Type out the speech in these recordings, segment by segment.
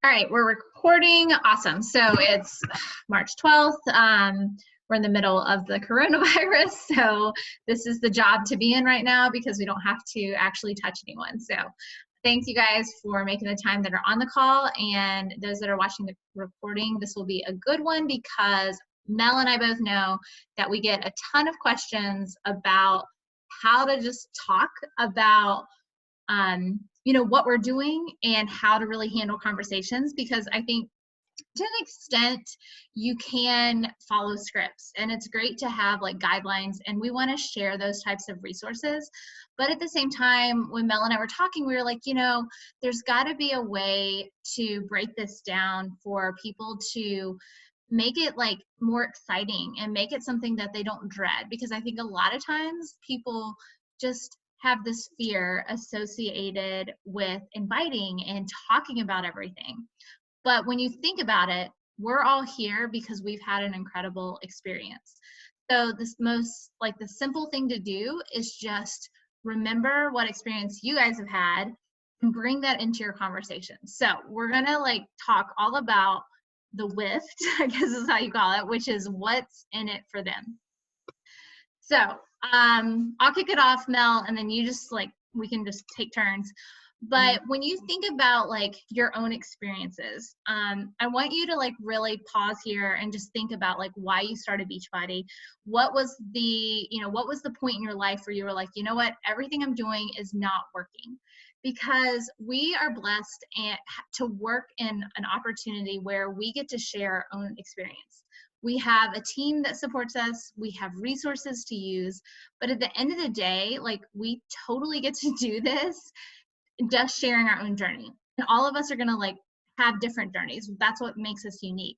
All right, we're recording. Awesome. So it's March 12th. We're in the middle of the coronavirus. So this is the job to be in right now because we don't have to actually touch anyone. So thanks you guys for making the time that are on the call, and those that are watching the recording. This will be a good one because Mel and I both know that we get a ton of questions about how to just talk about what we're doing and how to really handle conversations, because I think to an extent you can follow scripts and it's great to have like guidelines, and we want to share those types of resources. But at the same time, when Mel and I were talking, we were like, there's got to be a way to break this down for people to make it like more exciting and make it something that they don't dread, because I think a lot of times people just have this fear associated with inviting and talking about everything. But when you think about it, we're all here because we've had an incredible experience. So the simple thing to do is just remember what experience you guys have had and bring that into your conversation. So we're gonna talk all about the WIFT, I guess is how you call it, which is what's in it for them. So I'll kick it off, Mel, and then you just we can just take turns. But when you think about your own experiences, I want you to really pause here and just think about why you started Beachbody. What was the point in your life where you were like, you know what, everything I'm doing is not working? Because we are blessed to work in an opportunity where we get to share our own experience. We have a team that supports us. We have resources to use. But at the end of the day, we totally get to do this just sharing our own journey. And all of us are going to have different journeys. That's what makes us unique.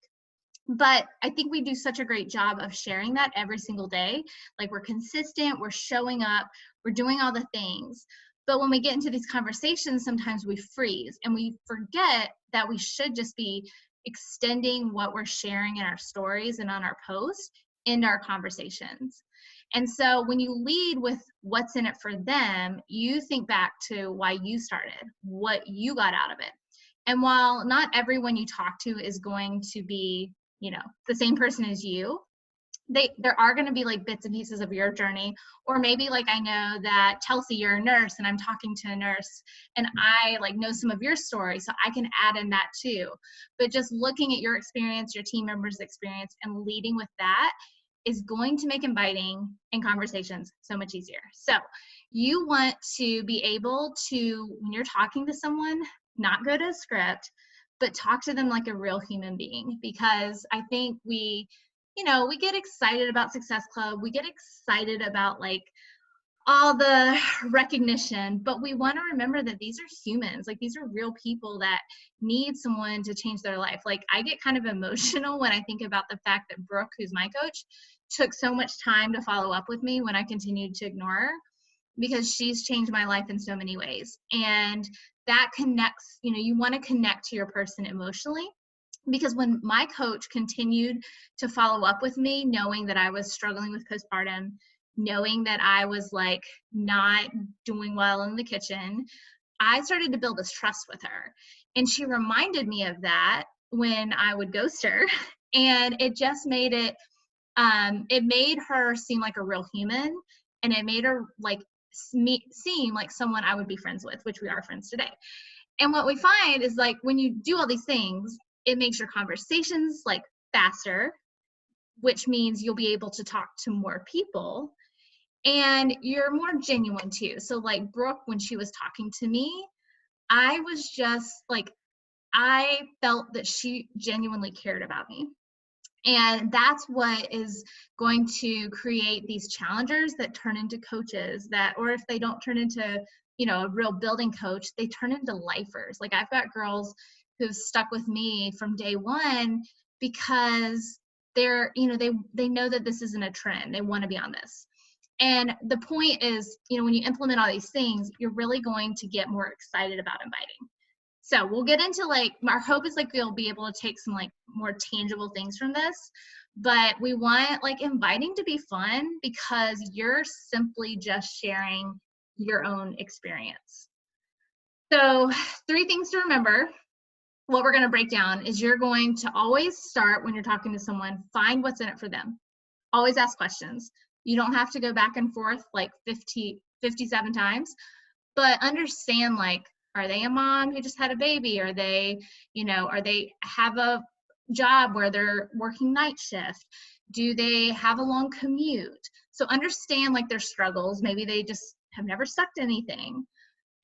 But I think we do such a great job of sharing that every single day. We're consistent, we're showing up, we're doing all the things. But when we get into these conversations, sometimes we freeze and we forget that we should just be extending what we're sharing in our stories and on our posts into our conversations. And so when you lead with what's in it for them, you think back to why you started, what you got out of it. And while not everyone you talk to is going to be, the same person as you, there are going to be bits and pieces of your journey. Or maybe I know that Chelsea, you're a nurse and I'm talking to a nurse and I know some of your story, so I can add in that too. But just looking at your experience, your team members' experience, and leading with that is going to make inviting and conversations so much easier. So you want to be able to, when you're talking to someone, not go to a script, but talk to them like a real human being. Because I think we get excited about Success Club. We get excited about all the recognition, but we want to remember that these are humans. These are real people that need someone to change their life. I get kind of emotional when I think about the fact that Brooke, who's my coach, took so much time to follow up with me when I continued to ignore her, because she's changed my life in so many ways. And that connects, you want to connect to your person emotionally. Because when my coach continued to follow up with me, knowing that I was struggling with postpartum, knowing that I was not doing well in the kitchen, I started to build this trust with her. And she reminded me of that when I would ghost her. And it just made it made her seem like a real human, and it made her seem like someone I would be friends with, which we are friends today. And what we find is when you do all these things, it makes your conversations faster, which means you'll be able to talk to more people and you're more genuine too. So Brooke, when she was talking to me, I was just I felt that she genuinely cared about me. And that's what is going to create these challengers that turn into coaches, or if they don't turn into, a real building coach, they turn into lifers. I've got girls who've stuck with me from day one because they're, they know that this isn't a trend. They want to be on this. And the point is, when you implement all these things, you're really going to get more excited about inviting. So we'll get into our hope is you'll be able to take some more tangible things from this, but we want inviting to be fun because you're simply just sharing your own experience. So 3 things to remember. what we're going to break down is you're going to always start when you're talking to someone, find what's in it for them. Always ask questions. You don't have to go back and forth like 57 times, but understand, like, are they a mom who just had a baby? Are they, are they have a job where they're working night shift? Do they have a long commute? So understand like their struggles. Maybe they just have never sucked anything.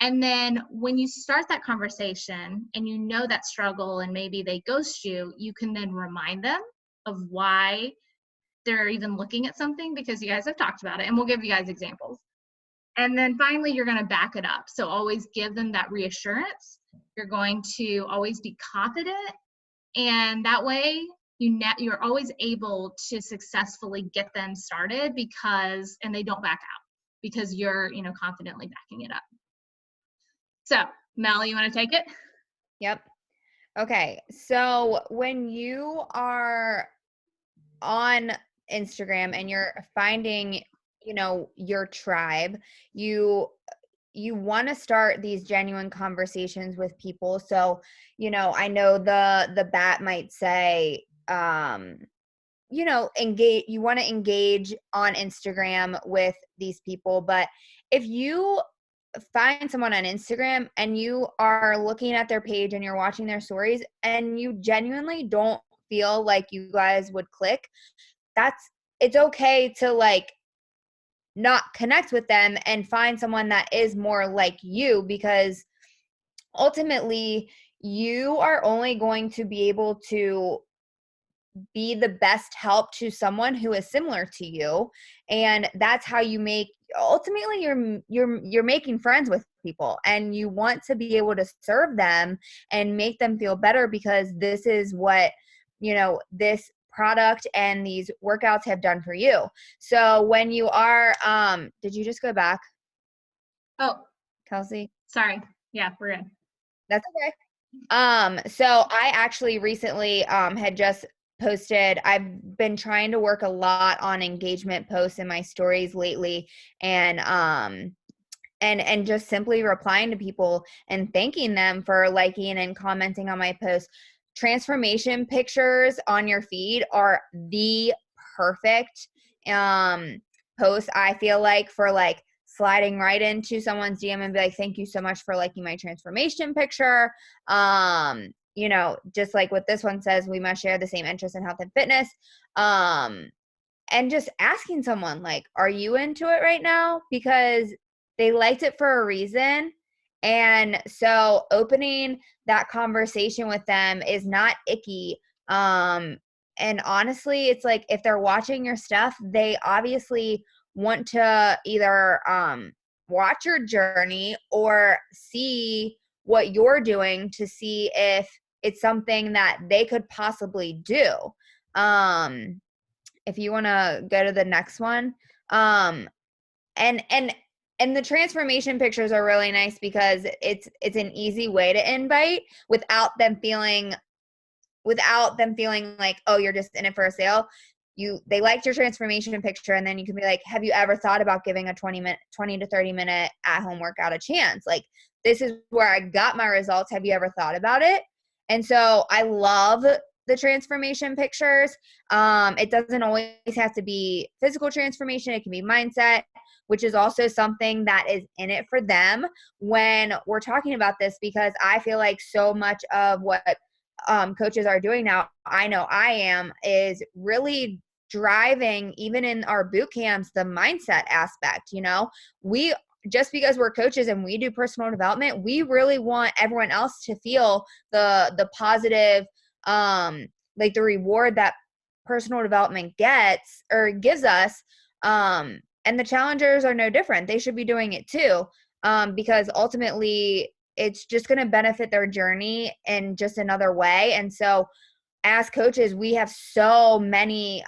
And then when you start that conversation and you know that struggle and maybe they ghost you, you can then remind them of why they're even looking at something, because you guys have talked about it, and we'll give you guys examples. And then finally, you're going to back it up. So always give them that reassurance. You're going to always be confident. And that way, you're always able to successfully get them started and they don't back out because you're, confidently backing it up. So, Mel, you want to take it? Yep. Okay. So when you are on Instagram and you're finding, your tribe, you want to start these genuine conversations with people. So, I know the bat might say, engage, you want to engage on Instagram with these people. But if you find someone on Instagram and you are looking at their page and you're watching their stories and you genuinely don't feel like you guys would click, it's okay to like not connect with them and find someone that is more like you, because ultimately you are only going to be able to be the best help to someone who is similar to you. And that's how you ultimately you're making friends with people, and you want to be able to serve them and make them feel better, because this is what, this product and these workouts have done for you. So when you are, did you just go back? Oh, Kelsey? Sorry. Yeah, we're good. That's okay. So I actually recently had just posted, I've been trying to work a lot on engagement posts in my stories lately, and just simply replying to people and thanking them for liking and commenting on my posts. Transformation pictures on your feed are the perfect post, I feel like, for like sliding right into someone's DM and be like, thank you so much for liking my transformation picture. Just like what this one says, we must share the same interest in health and fitness. And just asking someone like, are you into it right now? Because they liked it for a reason. And so opening that conversation with them is not icky. And honestly, it's like, if they're watching your stuff, they obviously want to either watch your journey or see what you're doing to see if it's something that they could possibly do. If you want to go to the next one. And the transformation pictures are really nice because it's an easy way to invite without them feeling like, oh, you're just in it for a sale. They liked your transformation picture, and then you can be like, have you ever thought about giving a 20 to 30 minute at home workout a chance? Like, this is where I got my results. Have you ever thought about it? And so I love the transformation pictures. It doesn't always have to be physical transformation. It can be mindset, which is also something that is in it for them when we're talking about this, because I feel like so much of what coaches are doing now, I know I am, is really driving, even in our boot camps, the mindset aspect. We, just because we're coaches and we do personal development, we really want everyone else to feel the positive, like the reward that personal development gets or gives us. And the challengers are no different. They should be doing it too, because ultimately it's just going to benefit their journey in just another way. And so as coaches, we have so many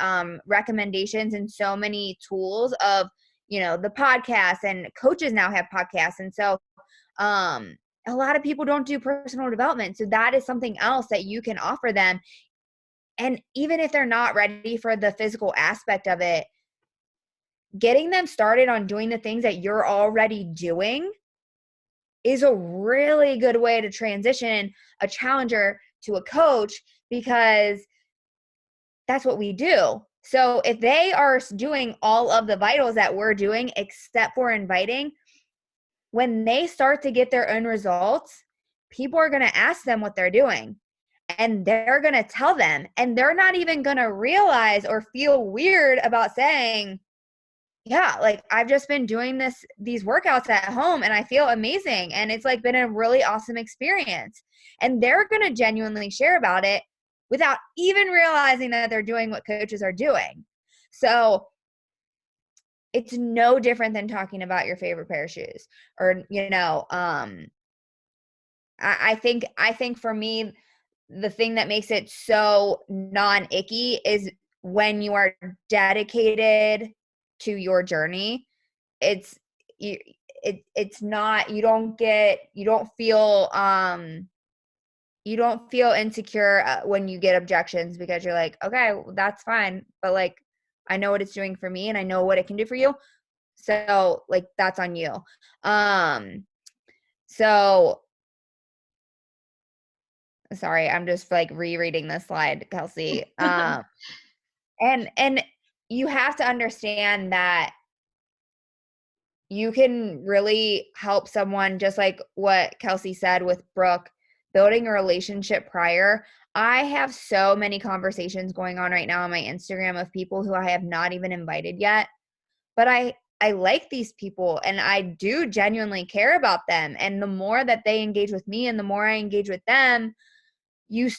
recommendations and so many tools of, the podcast, and coaches now have podcasts. And so a lot of people don't do personal development. So that is something else that you can offer them. And even if they're not ready for the physical aspect of it, getting them started on doing the things that you're already doing is a really good way to transition a challenger to a coach, because that's what we do. So if they are doing all of the vitals that we're doing, except for inviting, when they start to get their own results, people are going to ask them what they're doing, and they're going to tell them, and they're not even going to realize or feel weird about saying, yeah, like I've just been doing these workouts at home and I feel amazing. And it's like been a really awesome experience. And they're going to genuinely share about it without even realizing that they're doing what coaches are doing. So it's no different than talking about your favorite pair of shoes, or, I think for me, the thing that makes it so non-icky is when you are dedicated to your journey. It's not, you don't feel insecure when you get objections, because you're like, okay, well, that's fine, but like I know what it's doing for me and I know what it can do for you, so like that's on you. So sorry, I'm just like rereading this slide, Kelsey. And you have to understand that you can really help someone, just like what Kelsey said with Brooke, building a relationship prior. I have so many conversations going on right now on my Instagram of people who I have not even invited yet, but I like these people and I do genuinely care about them. And the more that they engage with me and the more I engage with them, you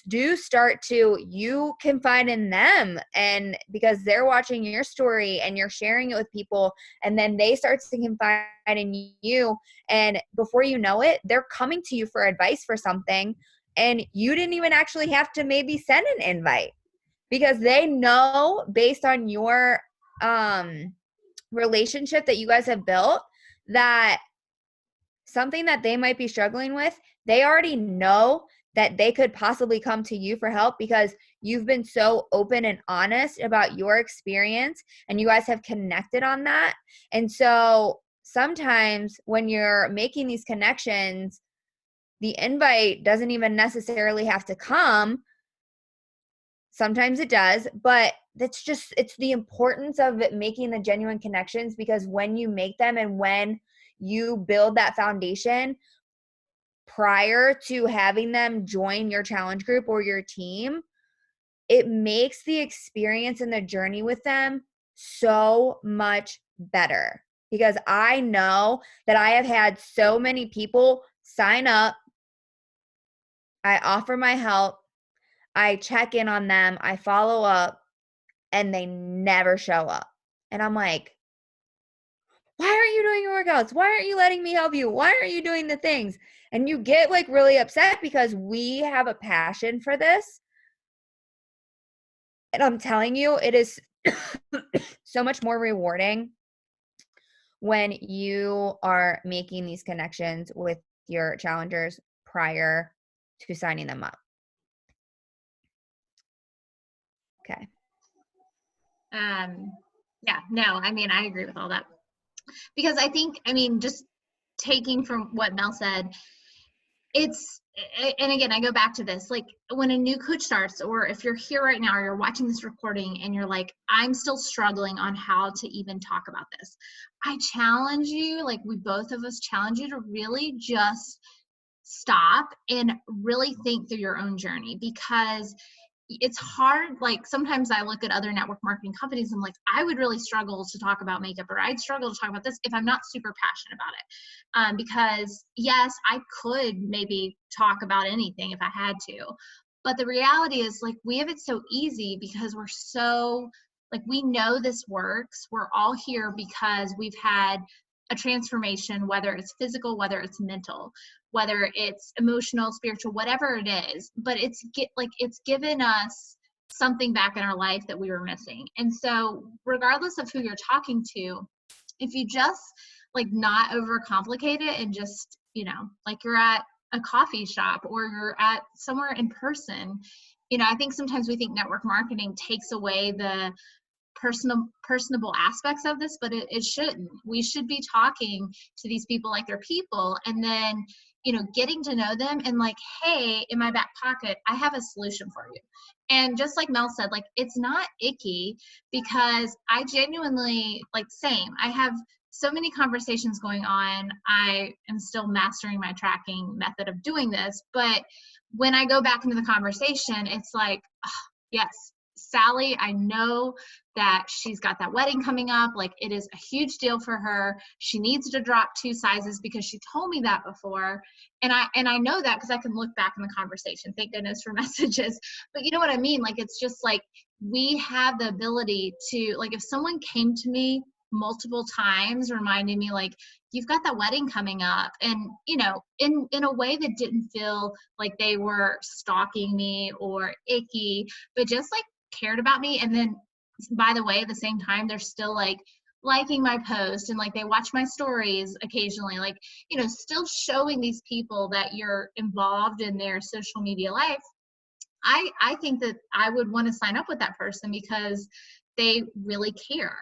confide in them, and because they're watching your story and you're sharing it with people, and then they start to confide in you, and before you know it, they're coming to you for advice for something, and you didn't even actually have to maybe send an invite, because they know based on your relationship that you guys have built, that something that they might be struggling with, they already know that they could possibly come to you for help, because you've been so open and honest about your experience and you guys have connected on that. And so sometimes when you're making these connections, the invite doesn't even necessarily have to come. Sometimes it does, but it's the importance of making the genuine connections, because when you make them and when you build that foundation prior to having them join your challenge group or your team, it makes the experience and the journey with them so much better. Because I know that I have had so many people sign up, I offer my help, I check in on them, I follow up, and they never show up. And I'm like, why aren't you doing your workouts? Why aren't you letting me help you? Why aren't you doing the things? And you get like really upset, because we have a passion for this. And I'm telling you, it is so much more rewarding when you are making these connections with your challengers prior to signing them up. Okay. Yeah, no, I mean, I agree with all that. Because I think, I mean, just taking from what Mel said, and again, I go back to this, like when a new coach starts, or if you're here right now or you're watching this recording and you're like, I'm still struggling on how to even talk about this, I challenge you, like we both of us challenge you, to really just stop and really think through your own journey. Because it's hard. Like sometimes I look at other network marketing companies and I'm like, I would really struggle to talk about makeup, or I'd struggle to talk about this if I'm not super passionate about it. Because yes, I could maybe talk about anything if I had to, but the reality is, like, we have it so easy because we're so, like, we know this works. We're all here because we've had a transformation, whether it's physical, whether it's mental, whether it's emotional, spiritual, whatever it is, but it's given us something back in our life that we were missing. And so regardless of who you're talking to, if you just like not overcomplicate it and just, like you're at a coffee shop or you're at somewhere in person, I think sometimes we think network marketing takes away the personable aspects of this, but it shouldn't. We should be talking to these people like they're people, and then, you know, getting to know them and like, hey, in my back pocket, I have a solution for you. And just like Mel said, like, it's not icky, because I genuinely, like, same. I have so many conversations going on. I am still mastering my tracking method of doing this, but when I go back into the conversation, it's like, oh, yes, Sally, I know that she's got that wedding coming up. Like, it is a huge deal for her. She needs to drop 2 sizes because she told me that before. And I know that because I can look back in the conversation. Thank goodness for messages. But you know what I mean? Like, it's just like, we have the ability to, like, if someone came to me multiple times reminding me, like, you've got that wedding coming up, and, you know, in a way that didn't feel like they were stalking me or icky, but just like cared about me. And then, by the way, at the same time, they're still like liking my post, and like they watch my stories occasionally, like, you know, still showing these people that you're involved in their social media life. I think that I would want to sign up with that person because they really care.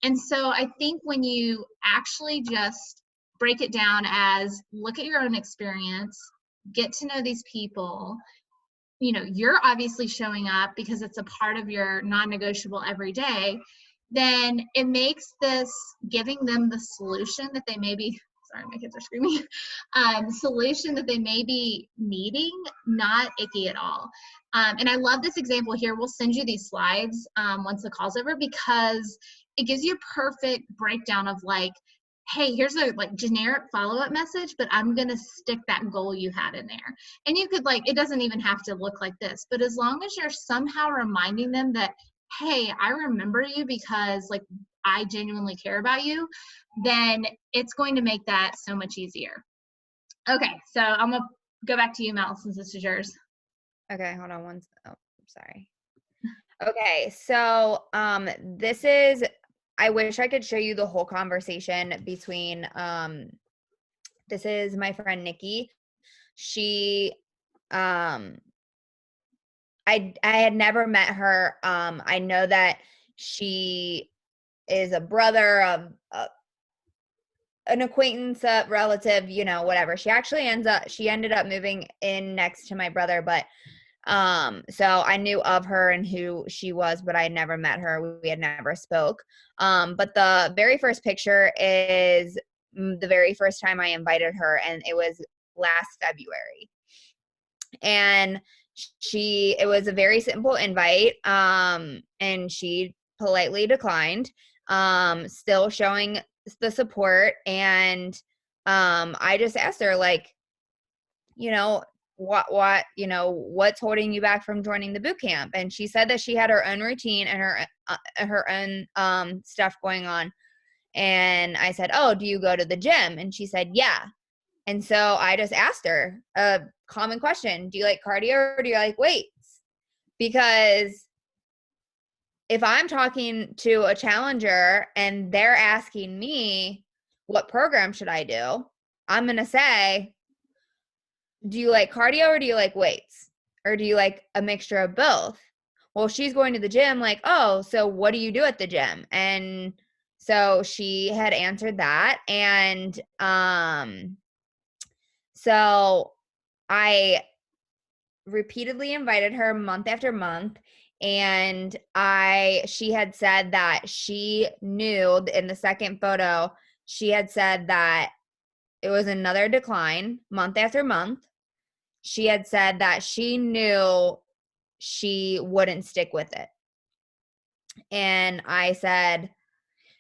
And so I think when you actually just break it down as, look at your own experience, get to know these people, you know, you're obviously showing up because it's a part of your non-negotiable every day, then it makes this giving them the solution that they may be, sorry, my kids are screaming, solution that they may be needing, not icky at all. And I love this example here. We'll send you these slides once the call's over, because it gives you a perfect breakdown of like, hey, here's a like generic follow-up message, but I'm going to stick that goal you had in there. And you could, like, it doesn't even have to look like this, but as long as you're somehow reminding them that, hey, I remember you because like I genuinely care about you, then it's going to make that so much easier. Okay, so I'm going to go back to you, Mel, since this is yours. Okay, hold on oh, sorry. Okay, so this is, I wish I could show you the whole conversation between this is my friend Nikki. She I had never met her. I know that she is a brother of an acquaintance, a relative, you know, whatever. She ended up moving in next to my brother, but so I knew of her and who she was, but I had never met her. We had never spoke. But the very first picture is the very first time I invited her, and it was last February. And it was a very simple invite, and she politely declined, still showing the support. And I just asked her, like, you know, what, you know, what's holding you back from joining the boot camp? And she said that she had her own routine and her own stuff going on. And I said, oh, do you go to the gym? And she said, yeah. And so I just asked her a common question: do you like cardio or do you like weights? Because if I'm talking to a challenger and they're asking me what program should I do, I'm going to say, do you like cardio or do you like weights? Or do you like a mixture of both? Well, she's going to the gym, like, oh, so what do you do at the gym? And so she had answered that. And so I repeatedly invited her month after month. And she had said that she knew in the second photo, she had said that it was another decline month after month. She had said that she knew she wouldn't stick with it. And I said,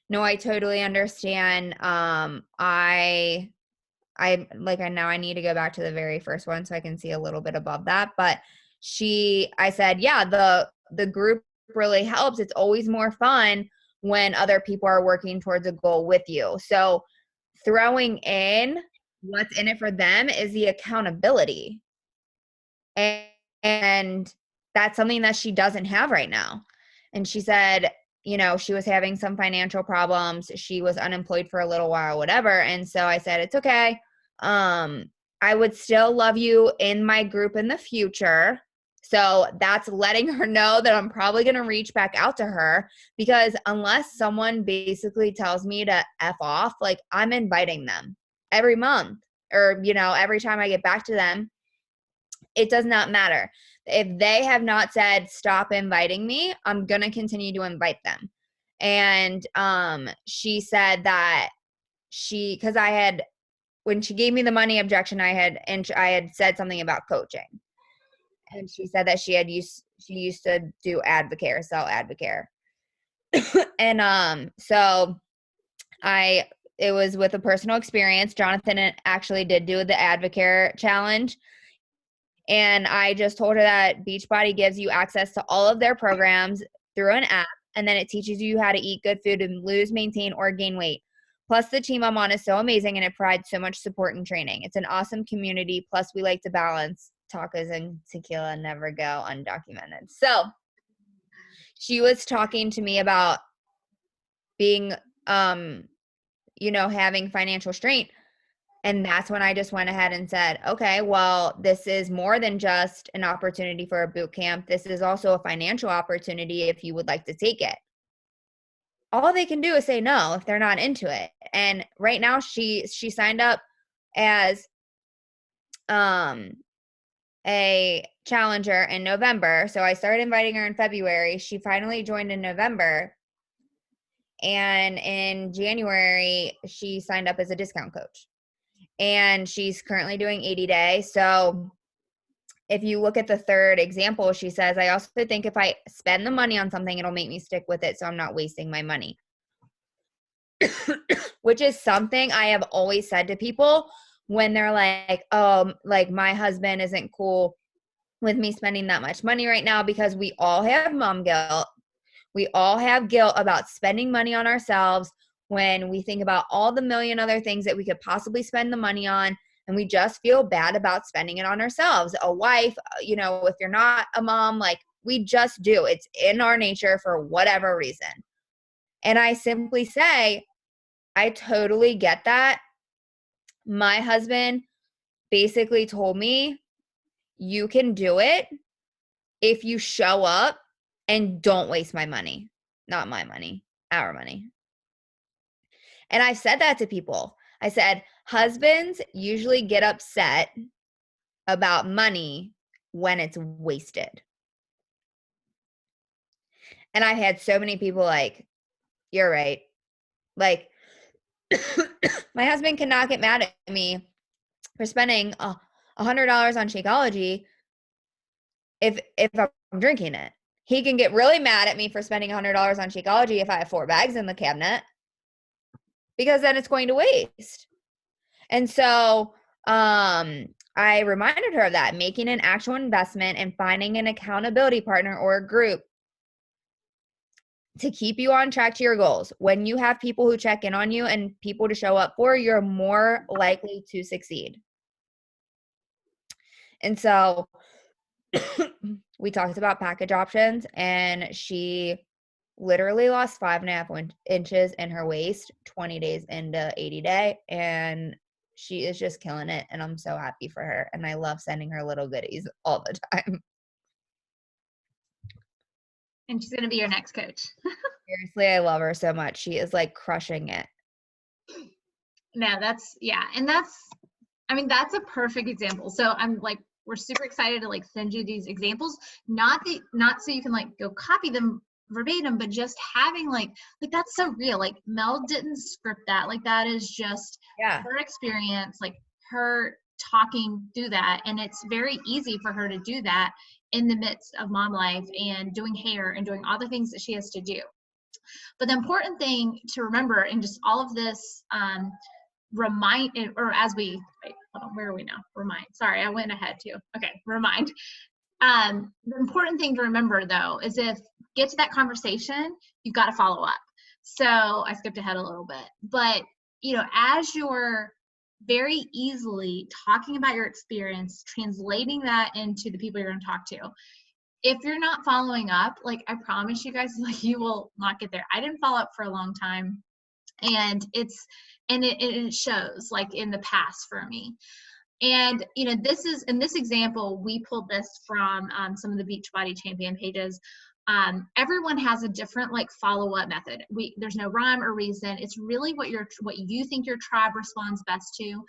no, I totally understand. I now I need to go back to the very first one so I can see a little bit above that. But I said, yeah, the group really helps. It's always more fun when other people are working towards a goal with you. So throwing in what's in it for them is the accountability. And that's something that she doesn't have right now. And she said, you know, she was having some financial problems. She was unemployed for a little while, whatever. And so I said, it's okay. I would still love you in my group in the future. So that's letting her know that I'm probably going to reach back out to her, because unless someone basically tells me to F off, like, I'm inviting them every month, or, you know, every time I get back to them. It does not matter. If they have not said stop inviting me, I'm going to continue to invite them. And she said that because when she gave me the money objection, I had said something about coaching. And she said that she used to do Advocare, sell Advocare. And so it was with a personal experience. Jonathan actually did do the Advocare challenge. And I just told her that Beachbody gives you access to all of their programs through an app, and then it teaches you how to eat good food and lose, maintain, or gain weight. Plus, the team I'm on is so amazing, and it provides so much support and training. It's an awesome community. Plus, we like to balance tacos and tequila, never go undocumented. So she was talking to me about being, having financial strain. And that's when I just went ahead and said, okay, well, this is more than just an opportunity for a boot camp. This is also a financial opportunity if you would like to take it. All they can do is say no if they're not into it. And right now she signed up as a challenger in November. So I started inviting her in February. She finally joined in November. And in January, she signed up as a discount coach. And she's currently doing 80 days. So if you look at the third example, she says, I also think if I spend the money on something, it'll make me stick with it, so I'm not wasting my money. Which is something I have always said to people when they're like, oh, like my husband isn't cool with me spending that much money right now, because we all have mom guilt. We all have guilt about spending money on ourselves when we think about all the million other things that we could possibly spend the money on, and we just feel bad about spending it on ourselves. A wife, if you're not a mom, like, we just do. It's in our nature for whatever reason. And I simply say, I totally get that. My husband basically told me, you can do it if you show up and don't waste my money. Not my money, our money. And I've said that to people. I said, husbands usually get upset about money when it's wasted. And I've had so many people like, you're right. Like, my husband cannot get mad at me for spending $100 on Shakeology if I'm drinking it. He can get really mad at me for spending $100 on Shakeology if I have 4 bags in the cabinet, because then it's going to waste. And so I reminded her of that, making an actual investment and finding an accountability partner or a group to keep you on track to your goals. When you have people who check in on you and people to show up for, you're more likely to succeed. And so we talked about package options, and she literally lost 5.5 inches in her waist 20 days into 80 day. And she is just killing it. And I'm so happy for her. And I love sending her little goodies all the time. And she's going to be your next coach. Seriously, I love her so much. She is like crushing it. No, and that's a perfect example. So I'm like, we're super excited to like send you these examples, not so you can like go copy them verbatim, but just having like that's so real. Like, Mel didn't script that. Like, that is just her experience, like her talking through that. And it's very easy for her to do that in the midst of mom life and doing hair and doing all the things that she has to do. But the important thing to remember in just all of this, remind, or as we, wait, hold on, where are we now? Remind. Sorry, I went ahead too. Okay, remind. The important thing to remember though is, if get to that conversation, you've got to follow up. So I skipped ahead a little bit, but as you're very easily talking about your experience, translating that into the people you're going to talk to, if you're not following up, like, I promise you guys, like, you will not get there. I didn't follow up for a long time, and it shows, like, in the past for me. And, you know, this is, in this example, we pulled this from some of the Beachbody champion pages. Everyone has a different like follow-up method. There's no rhyme or reason. It's really what you think your tribe responds best to.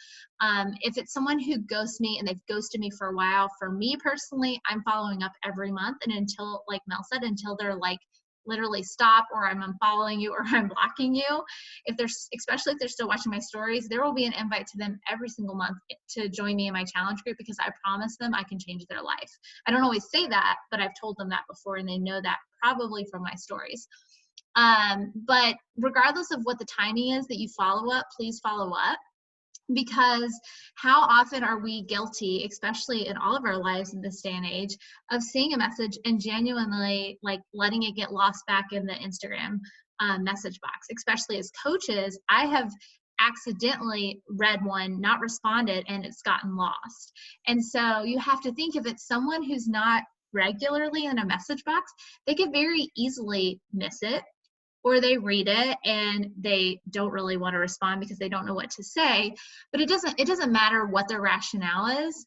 If it's someone who ghosts me and they've ghosted me for a while, for me personally, I'm following up every month, and until, like Mel said, until they're like literally stop, or I'm unfollowing you, or I'm blocking you. Especially if they're still watching my stories, there will be an invite to them every single month to join me in my challenge group, because I promise them I can change their life. I don't always say that, but I've told them that before, and they know that probably from my stories. But regardless of what the timing is that you follow up, please follow up. Because how often are we guilty, especially in all of our lives in this day and age, of seeing a message and genuinely like letting it get lost back in the Instagram message box? Especially as coaches, I have accidentally read one, not responded, and it's gotten lost. And so you have to think, if it's someone who's not regularly in a message box, they could very easily miss it, or they read it and they don't really want to respond because they don't know what to say. But it doesn't matter what their rationale is.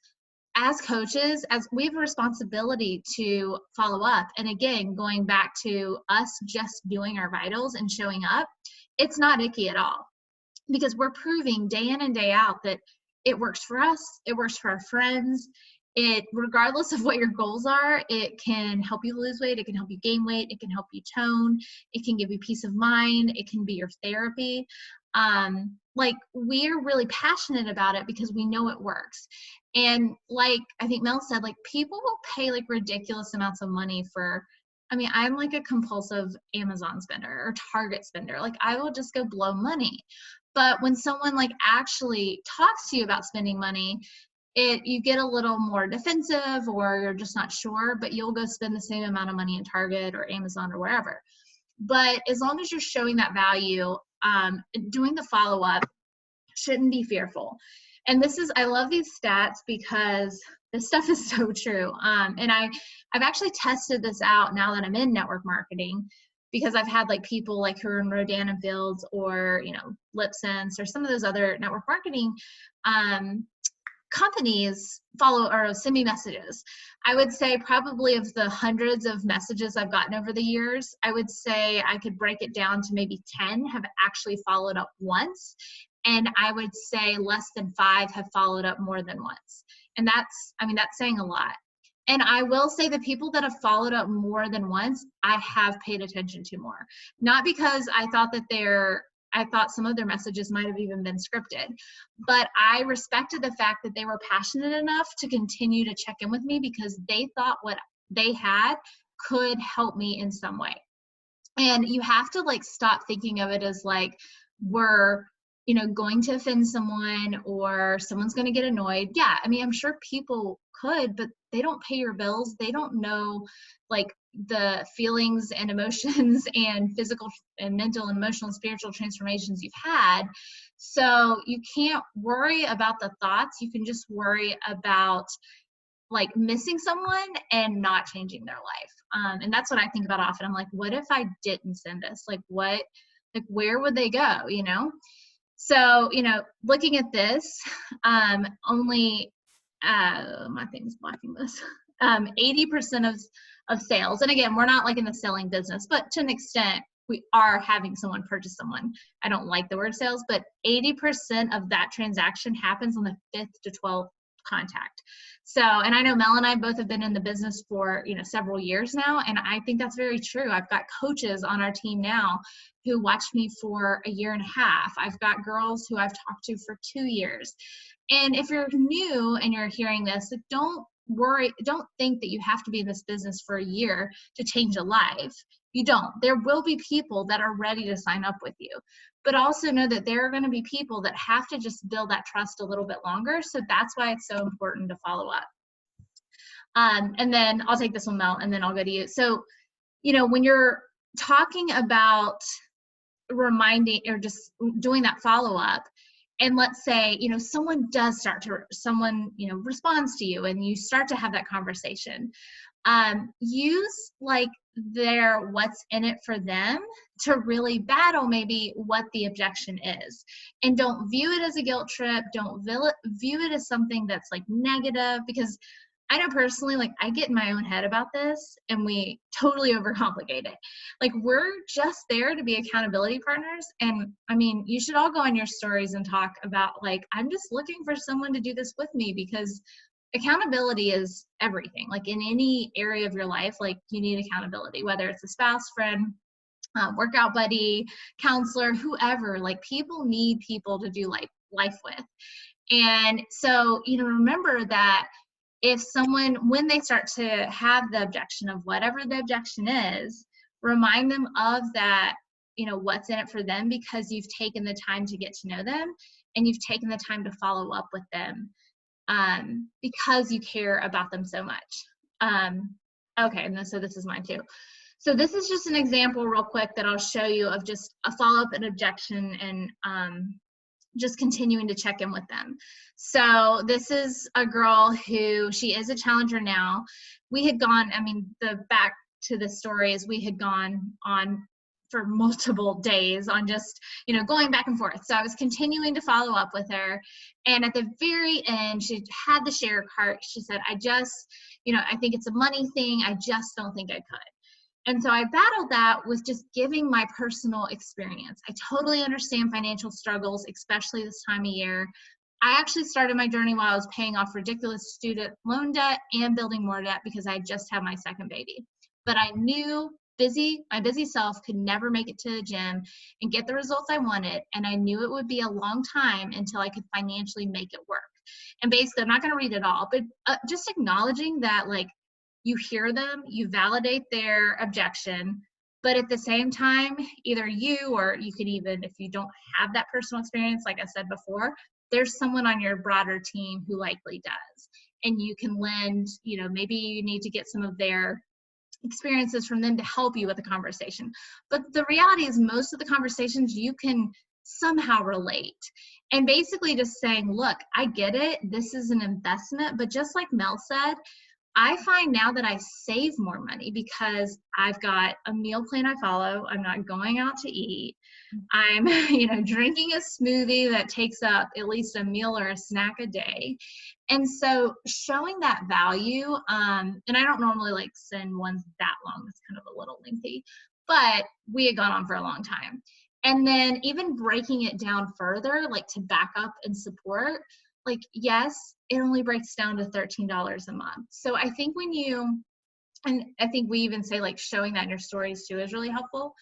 As coaches, as we have a responsibility to follow up. And again, going back to us just doing our vitals and showing up, it's not icky at all, because we're proving day in and day out that it works for us, it works for our friends. Regardless of what your goals are, it can help you lose weight, it can help you gain weight, it can help you tone, it can give you peace of mind, it can be your therapy. Like, we're really passionate about it because we know it works. And like I think Mel said, like, people will pay like ridiculous amounts of money for, I mean, I'm like a compulsive Amazon spender or Target spender. Like, I will just go blow money. But when someone like actually talks to you about spending money, you get a little more defensive, or you're just not sure, but you'll go spend the same amount of money in Target or Amazon or wherever. But as long as you're showing that value, doing the follow-up shouldn't be fearful. And I love these stats because this stuff is so true. And I've actually tested this out now that I'm in network marketing, because I've had like people like who are in Rodan and Fields, or, you know, LipSense, or some of those other network marketing companies follow or send me messages. I would say probably of the hundreds of messages I've gotten over the years, I would say I could break it down to maybe 10 have actually followed up once. And I would say less than 5 have followed up more than once. And that's saying a lot. And I will say the people that have followed up more than once, I have paid attention to more. Not because I thought some of their messages might have even been scripted, but I respected the fact that they were passionate enough to continue to check in with me, because they thought what they had could help me in some way. And you have to like stop thinking of it as like we're, you know, going to offend someone or someone's going to get annoyed. Yeah, I mean, I'm sure people could, but they don't pay your bills. They don't know like the feelings and emotions and physical and mental and emotional and spiritual transformations you've had. So you can't worry about the thoughts. You can just worry about like missing someone and not changing their life. And that's what I think about often. I'm like, what if I didn't send this? Like where would they go, you know? So, you know, looking at this, only, my thing's blocking this, 80% of sales. And again, we're not like in the selling business, but to an extent, we are having someone purchase someone. I don't like the word sales, but 80% of that transaction happens on the 5th to 12th contact. So, and I know Mel and I both have been in the business for, you know, several years now. And I think that's very true. I've got coaches on our team now who watched me for a year and a half. I've got girls who I've talked to for 2 years. And if you're new and you're hearing this, don't worry, don't think that you have to be in this business for a year to change a life. You don't. There will be people that are ready to sign up with you, but also know that there are going to be people that have to just build that trust a little bit longer. So that's why it's so important to follow up. And then I'll take this one, Mel, and then I'll go to you. So, you know, when you're talking about reminding or just doing that follow up, and let's say, you know, someone, you know, responds to you and you start to have that conversation. use like their what's in it for them to really battle maybe what the objection is. And don't view it as a guilt trip. Don't view it as something that's like negative, because I know personally, like I get in my own head about this and we totally overcomplicate it. Like we're just there to be accountability partners. And I mean, you should all go on your stories and talk about like, I'm just looking for someone to do this with me, because accountability is everything. Like in any area of your life, like you need accountability, whether it's a spouse, friend, workout buddy, counselor, whoever. Like people need people to do life with. And so, remember that if someone, when they start to have the objection of whatever the objection is, remind them of that, what's in it for them, because you've taken the time to get to know them and you've taken the time to follow up with them, because you care about them so much. Okay, and so this is mine too. So this is just an example real quick that I'll show you of just a follow-up and objection, and just continuing to check in with them. So this is a girl who, she is a challenger now. We had gone, the back to the story is we had gone on for multiple days on just, going back and forth. So I was continuing to follow up with her. And at the very end, she had the share cart. She said, I just, I think it's a money thing. I just don't think I could. And so I battled that with just giving my personal experience. I totally understand financial struggles, especially this time of year. I actually started my journey while I was paying off ridiculous student loan debt and building more debt because I just had my second baby. But I knew my busy self could never make it to the gym and get the results I wanted. And I knew it would be a long time until I could financially make it work. And basically, I'm not going to read it all, but just acknowledging that, like, you hear them, you validate their objection, but at the same time, either you, or you could even, if you don't have that personal experience, like I said before, there's someone on your broader team who likely does. And you can lend, maybe you need to get some of their experiences from them to help you with the conversation. But the reality is most of the conversations you can somehow relate. And basically just saying, look, I get it. This is an investment. But just like Mel said, I find now that I save more money because I've got a meal plan I follow. I'm not going out to eat. I'm, drinking a smoothie that takes up at least a meal or a snack a day. And so showing that value, and I don't normally like send ones that long. It's kind of a little lengthy, but we had gone on for a long time. And then even breaking it down further, like to back up and support, like, yes, it only breaks down to $13 a month. So I think and I think we even say like showing that in your stories too is really helpful.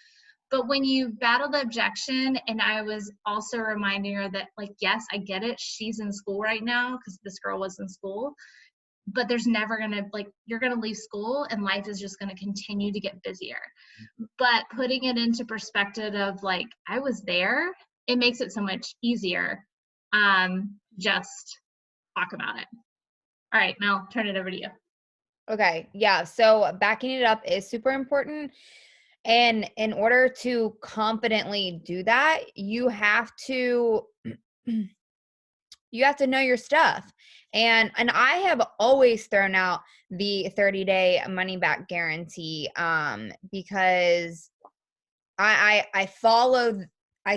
But when you battle the objection, and I was also reminding her that, like, yes, I get it. She's in school right now because this girl was in school, but there's never going to, like, you're going to leave school and life is just going to continue to get busier. But putting it into perspective of like, I was there, it makes it so much easier. Just talk about it. All right, Mel, turn it over to you. Okay. Yeah. So backing it up is super important. And in order to confidently do that, you have to know your stuff. And I have always thrown out the 30-day money back guarantee, because I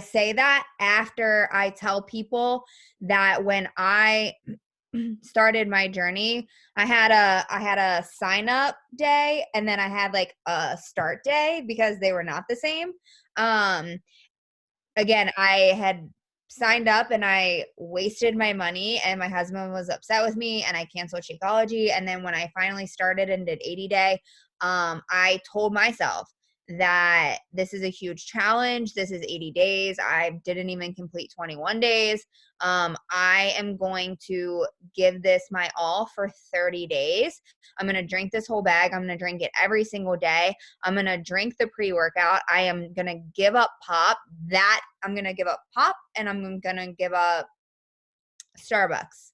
say that after I tell people that when I started my journey, I had a sign up day, and then I had like a start day because they were not the same. Again, I had signed up and I wasted my money, and my husband was upset with me, and I canceled Shakeology. And then when I finally started and did 80 day, I told myself that this is a huge challenge. This is 80 days. I didn't even complete 21 days. I am going to give this my all for 30 days. I'm going to drink this whole bag. I'm going to drink it every single day. I'm going to drink the pre-workout. I am going to give up pop. I'm going to give up pop, and I'm going to give up Starbucks.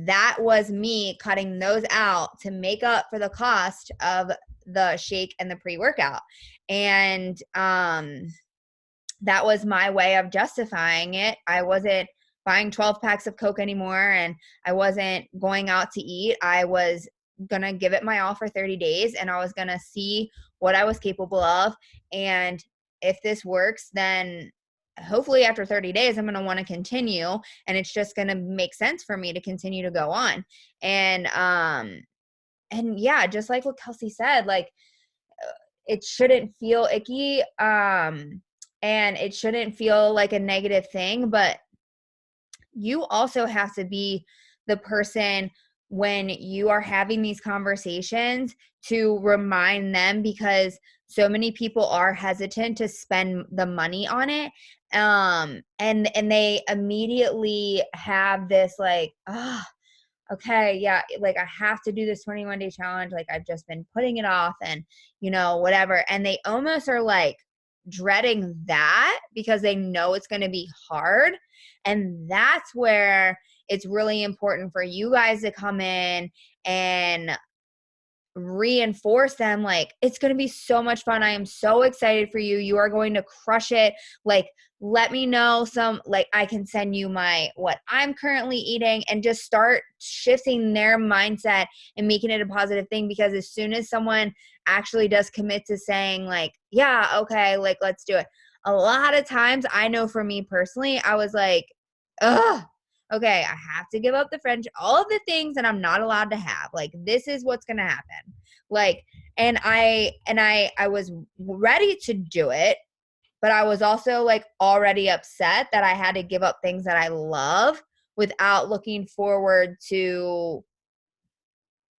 That was me cutting those out to make up for the cost of the shake and the pre-workout. And that was my way of justifying it. I wasn't buying 12 packs of Coke anymore, and I wasn't going out to eat. I was going to give it my all for 30 days and I was going to see what I was capable of. And if this works, then hopefully after 30 days, I'm going to want to continue and it's just going to make sense for me to continue to go on. And yeah, just like what Kelsey said, like it shouldn't feel icky. And it shouldn't feel like a negative thing, but you also have to be the person when you are having these conversations to remind them, because so many people are hesitant to spend the money on it. And they immediately have this like, oh, okay, yeah, like I have to do this 21-day challenge. Like I've just been putting it off and, whatever. And they almost are like dreading that because they know it's going to be hard. And that's where it's really important for you guys to come in and reinforce them, like, it's going to be so much fun. I am so excited for you. You are going to crush it. Like, let me know like I can send you what I'm currently eating, and just start shifting their mindset and making it a positive thing. Because as soon as someone actually does commit to saying like, yeah, okay, like let's do it. A lot of times, I know for me personally, I was like, ugh, okay, I have to give up the friendship, all of the things that I'm not allowed to have. Like, this is what's going to happen. Like, and I was ready to do it, but I was also like already upset that I had to give up things that I love without looking forward to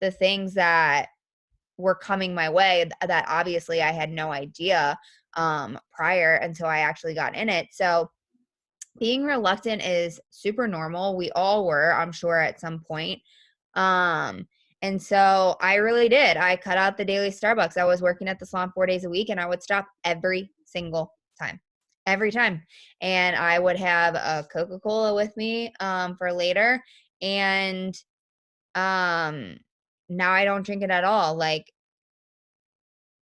the things that were coming my way that obviously I had no idea prior until I actually got in it. So being reluctant is super normal. We all were, I'm sure, at some point. And so I really did. I cut out the daily Starbucks. I was working at the salon 4 days a week, and I would stop every single time. Every time. And I would have a Coca-Cola with me for later. And now I don't drink it at all. Like,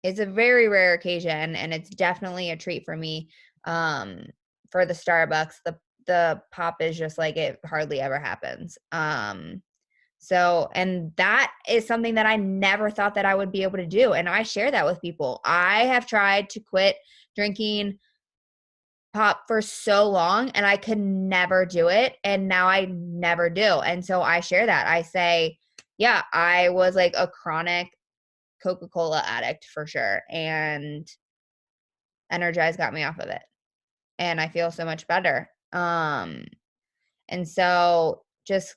it's a very rare occasion, and it's definitely a treat for me. For the Starbucks, the pop is just like it hardly ever happens. So, and that is something that I never thought that I would be able to do. And I share that with people. I have tried to quit drinking pop for so long and I could never do it. And now I never do. And so I share that. I say, yeah, I was like a chronic Coca-Cola addict for sure. And Energize got me off of it. And I feel so much better. And so just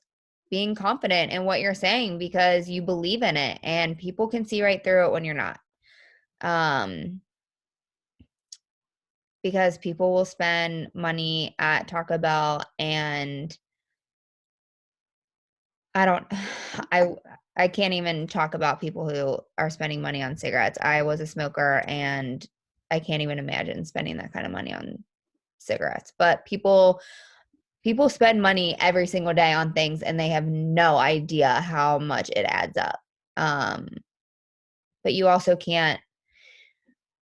being confident in what you're saying because you believe in it, and people can see right through it when you're not. Because people will spend money at Taco Bell, and I can't even talk about people who are spending money on cigarettes. I was a smoker, and I can't even imagine spending that kind of money on cigarettes. But people spend money every single day on things, and they have no idea how much it adds up. But you also can't,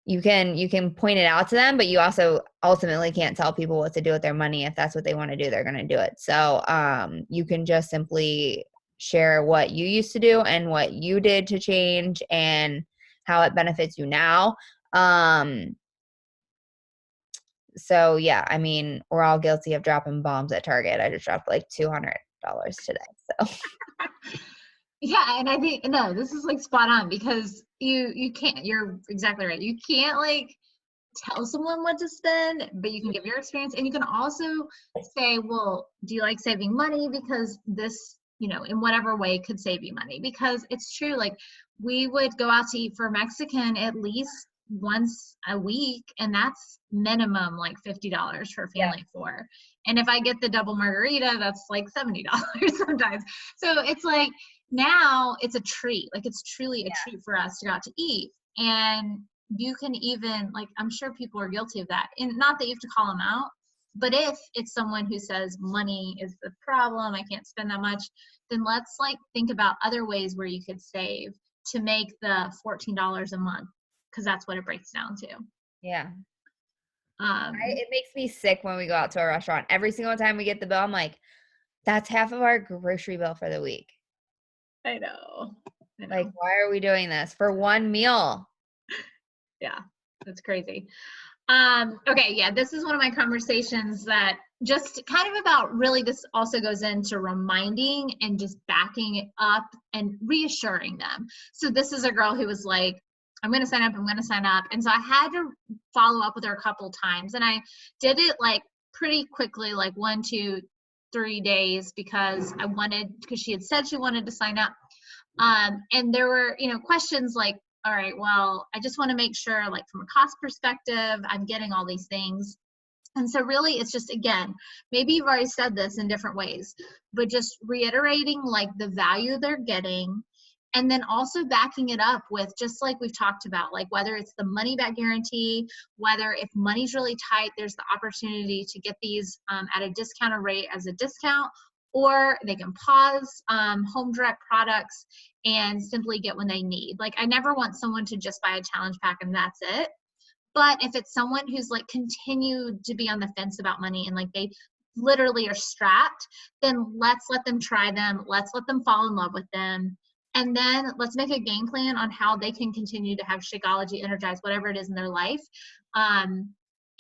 you can point it out to them, but you also ultimately can't tell people what to do with their money. If that's what they want to do, they're going to do it. So you can just simply share what you used to do and what you did to change and how it benefits you now. So yeah, I mean, we're all guilty of dropping bombs at Target. I just dropped like $200 today. So Yeah, and I think no, this is like spot on because you can't. You're exactly right. You can't like tell someone what to spend, but you can give your experience, and you can also say, well, do you like saving money because this, in whatever way could save you money? Because it's true. Like we would go out to eat for Mexican at least once a week, and that's minimum like $50 for a family of four. And if I get the double margarita, that's like $70 sometimes. So it's like now it's a treat. Like it's truly a treat for us to go out to eat. And you can even, like, I'm sure people are guilty of that. And not that you have to call them out, but if it's someone who says money is the problem, I can't spend that much, then let's like think about other ways where you could save to make the $14 a month, because that's what it breaks down to. yeah. It makes me sick when we go out to a restaurant. Every single time we get the bill, I'm like, that's half of our grocery bill for the week. I know. I know. Like, why are we doing this for one meal? Yeah, that's crazy. Okay, yeah, this is one of my conversations that just kind of about really this also goes into reminding and just backing it up and reassuring them. So this is a girl who was like, I'm going to sign up, I'm going to sign up. And so I had to follow up with her a couple times, and I did it like pretty quickly, like 1, 2, 3 days, because she had said she wanted to sign up. And there were, questions like, all right, well, I just want to make sure, like from a cost perspective, I'm getting all these things. And so really it's just, again, maybe you've already said this in different ways, but just reiterating like the value they're getting, and then also backing it up with, just like we've talked about, like whether it's the money back guarantee, whether if money's really tight, there's the opportunity to get these at a discounted rate as a discount, or they can pause Home Direct products and simply get when they need. Like, I never want someone to just buy a challenge pack and that's it. But if it's someone who's like continued to be on the fence about money and like they literally are strapped, then let's let them try them. Let's let them fall in love with them. And then let's make a game plan on how they can continue to have Shakeology, Energize, whatever it is in their life,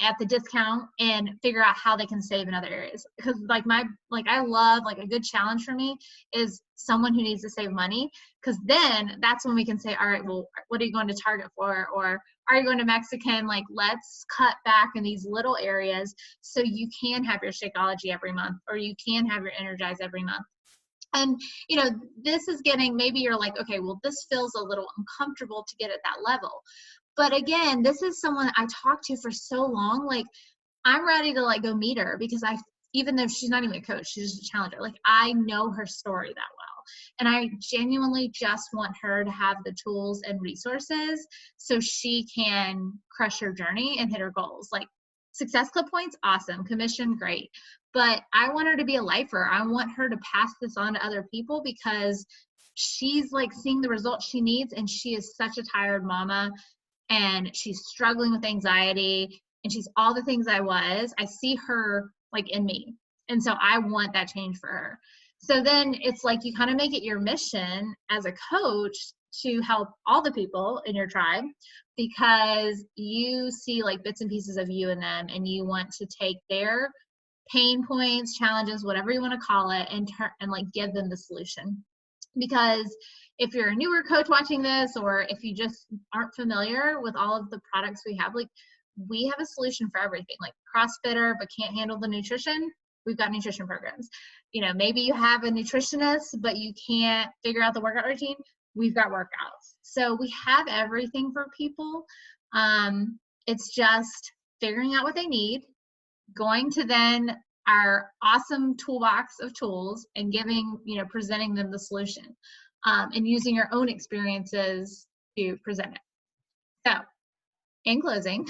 at the discount, and figure out how they can save in other areas. Because I love, like, a good challenge for me is someone who needs to save money, because then that's when we can say, all right, well, what are you going to Target for? Or are you going to Mexican? Like, let's cut back in these little areas so you can have your Shakeology every month, or you can have your Energize every month. And, this is getting, maybe you're like, okay, well, this feels a little uncomfortable to get at that level. But again, this is someone I talked to for so long. Like, I'm ready to like go meet her, because even though she's not even a coach, she's just a challenger. Like, I know her story that well. And I genuinely just want her to have the tools and resources so she can crush her journey and hit her goals. Like, Success Club points, awesome. Commission, great. But I want her to be a lifer. I want her to pass this on to other people, because she's like seeing the results she needs, and she is such a tired mama, and she's struggling with anxiety, and she's all the things I see her like in me. And so I want that change for her. So then it's like you kind of make it your mission as a coach to help all the people in your tribe, because you see like bits and pieces of you in them, and you want to take their pain points, challenges, whatever you want to call it, and like give them the solution. Because if you're a newer coach watching this, or if you just aren't familiar with all of the products we have, like, we have a solution for everything. Like, CrossFitter but can't handle the nutrition, we've got nutrition programs. Maybe you have a nutritionist but you can't figure out the workout routine, we've got workouts. So we have everything for people. It's just figuring out what they need, going to then our awesome toolbox of tools, and presenting them the solution, and using your own experiences to present it. So in closing,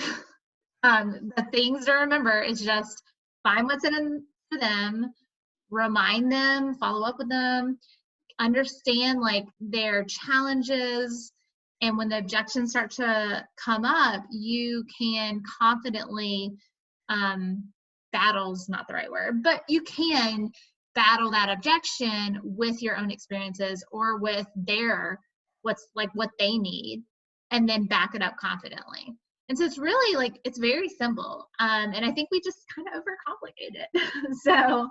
the things to remember is just find what's in it for them, remind them, follow up with them, understand like their challenges, and when the objections start to come up, you can confidently, battle's not the right word, but you can battle that objection with your own experiences, or with what they need, and then back it up confidently. And so it's really like, it's very simple. And I think we just kind of overcomplicate it. So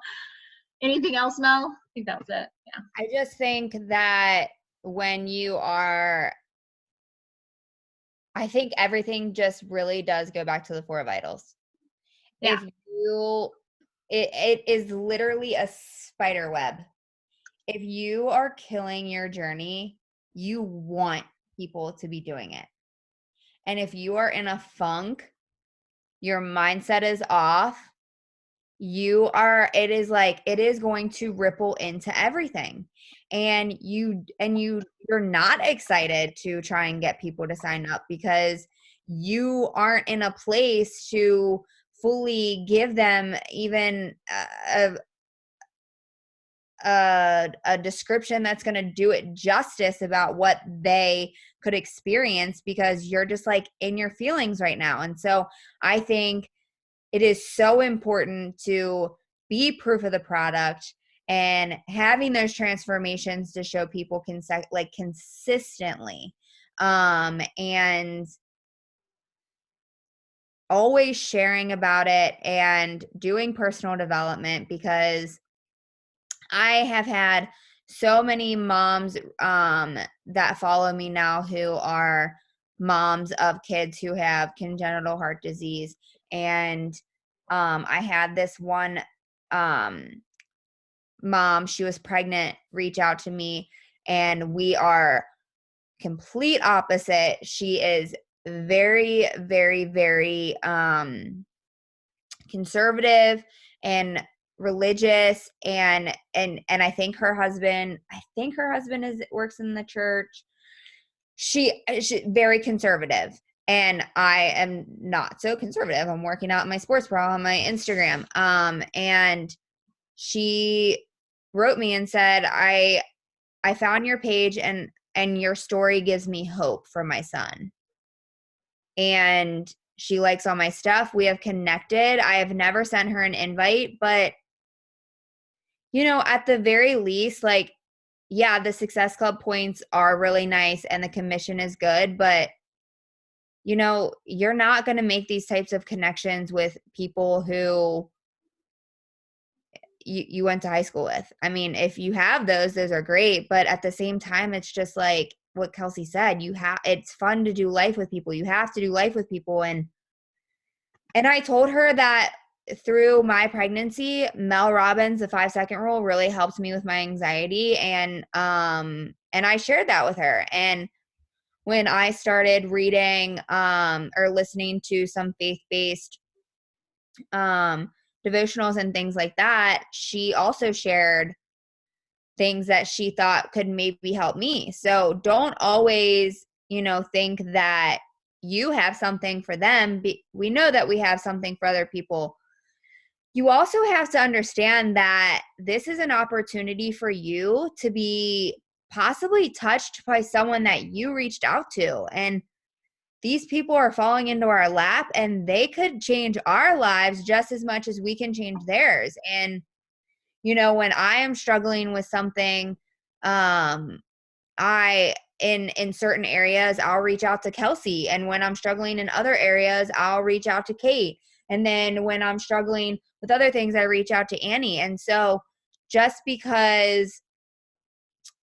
anything else, Mel? I think that was it. Yeah. I just think that I think everything just really does go back to the 4 vitals. Yeah. It is literally a spider web. If you are killing your journey, you want people to be doing it. And if you are in a funk, your mindset is off, it is going to ripple into everything. And you're not excited to try and get people to sign up, because you aren't in a place to fully give them even a description that's going to do it justice about what they could experience, because you're just like in your feelings right now. And so I think it is so important to be proof of the product and having those transformations to show people consistently, and always sharing about it and doing personal development, because I have had so many moms that follow me now who are moms of kids who have congenital heart disease. And I had this one mom, she was pregnant, reach out to me, and we are complete opposite. She is very, very, very conservative and religious, and I think her husband works in the church. She's very conservative, and I am not so conservative. I'm working out in my sports bra on my Instagram. And she wrote me and said, I found your page, and your story gives me hope for my son. And she likes all my stuff. We have connected. I have never sent her an invite, but at the very least, like, yeah, the Success Club points are really nice and the commission is good, but you're not going to make these types of connections with people who you went to high school with. I mean, if you have those are great, but at the same time, it's just like what Kelsey said, it's fun to do life with people. You have to do life with people. And I told her that through my pregnancy, Mel Robbins, the 5-second rule, really helped me with my anxiety. And I shared that with her. And when I started reading or listening to some faith-based devotionals and things like that, she also shared things that she thought could maybe help me. So don't always, think that you have something for them. We know that we have something for other people. You also have to understand that this is an opportunity for you to be possibly touched by someone that you reached out to. And these people are falling into our lap, and they could change our lives just as much as we can change theirs. And, when I am struggling with something, in certain areas, I'll reach out to Kelsey. And when I'm struggling in other areas, I'll reach out to Kate. And then when I'm struggling with other things, I reach out to Annie. And so just because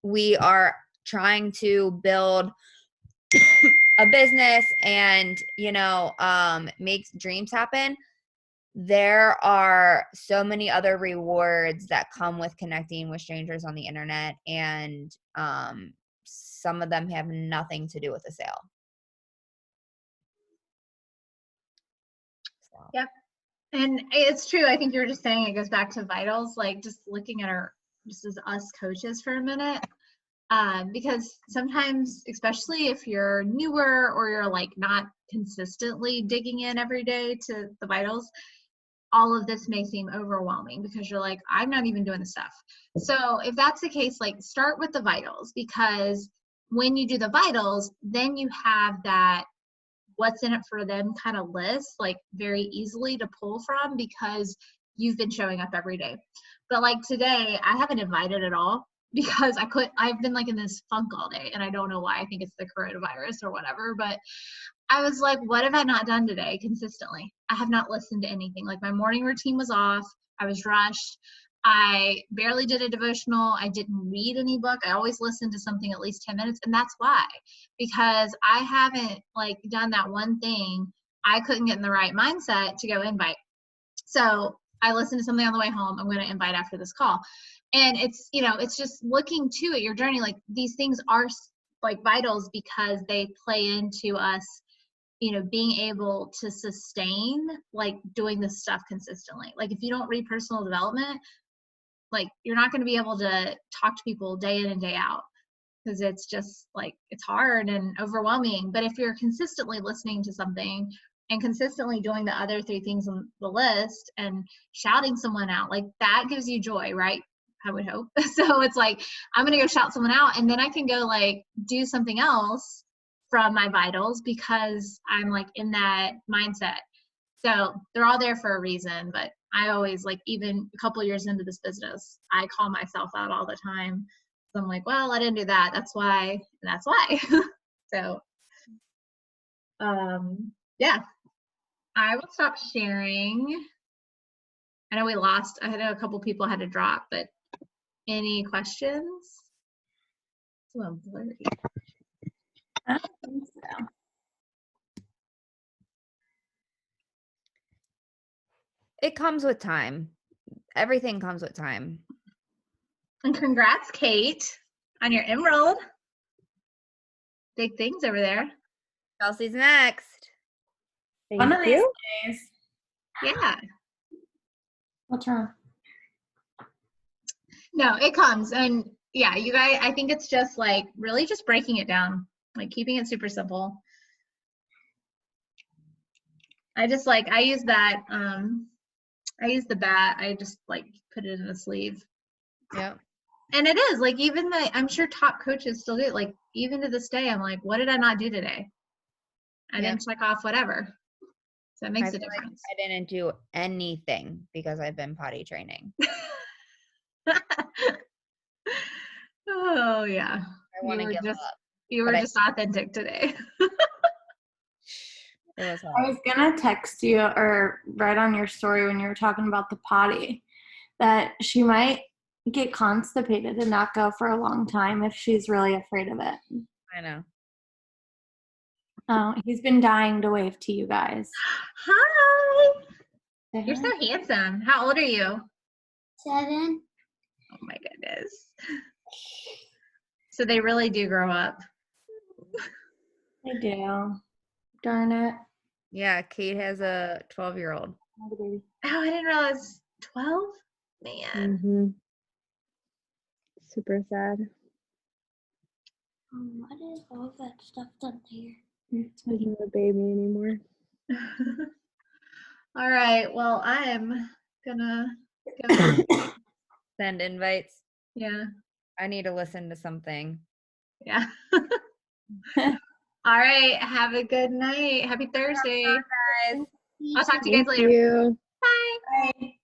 we are trying to build a business and, make dreams happen, there are so many other rewards that come with connecting with strangers on the internet. And some of them have nothing to do with a sale. So. Yep. And it's true. I think you were just saying it goes back to vitals, like just looking at just as us coaches for a minute. Because sometimes, especially if you're newer or you're like not consistently digging in every day to the vitals, all of this may seem overwhelming because you're like, I'm not even doing the stuff. So if that's the case, like start with the vitals, because when you do the vitals, then you have that what's in it for them kind of list, like very easily to pull from because you've been showing up every day. But like today, I haven't invited at all because I've been like in this funk all day, and I don't know why. I think it's the coronavirus or whatever, but I was like, what have I not done today consistently? I have not listened to anything. Like my morning routine was off. I was rushed. I barely did a devotional. I didn't read any book. I always listen to something at least 10 minutes. And that's why, because I haven't like done that one thing. I couldn't get in the right mindset to go invite. So I listened to something on the way home. I'm going to invite after this call. And it's, it's just looking to at your journey. Like these things are like vitals because they play into us, being able to sustain, like doing this stuff consistently. Like if you don't read personal development, like you're not going to be able to talk to people day in and day out because it's just like, it's hard and overwhelming. But if you're consistently listening to something and consistently doing the other 3 things on the list and shouting someone out, like that gives you joy, right? I would hope. So it's like, I'm going to go shout someone out, and then I can go like do something else from my vitals because I'm like in that mindset. So they're all there for a reason, but I always, like, even a couple years into this business, I call myself out all the time. So I'm like, well, I didn't do that. That's why. And that's why. So, yeah, I will stop sharing. I know I had a couple people had to drop, but any questions? It's a little blurry. I don't think so. It comes with time. Everything comes with time. And congrats, Kate, on your emerald. Big things over there. Chelsea's next. One of these days. Yeah. What's wrong? No, it comes. And yeah, you guys, I think it's just like really just breaking it down, like keeping it super simple. I use that, I use the bat. I just like put it in a sleeve. Yep. And it is like, even I'm sure top coaches still do it. Like, even to this day, I'm like, what did I not do today? I didn't check off whatever. So it makes a difference. I didn't do anything because I've been potty training. Oh yeah. I want to give up. You were just authentic today. It was hard. I was gonna text you or write on your story when you were talking about the potty that she might get constipated and not go for a long time if she's really afraid of it. I know. Oh, he's been dying to wave to you guys. Hi. Say You're hi. so handsome. How old are you? 7. Oh my goodness. So they really do grow up. I do. Darn it. Yeah, Kate has a 12-year-old. Oh, I didn't realize 12? Man. Mm-hmm. Super sad. What is all that stuff done here? He's not a baby anymore. All right. Well, I'm gonna go. Send invites. Yeah. I need to listen to something. Yeah. All right. Have a good night. Happy Thursday. Guys. I'll talk to you guys Thank later. you. Bye. Bye.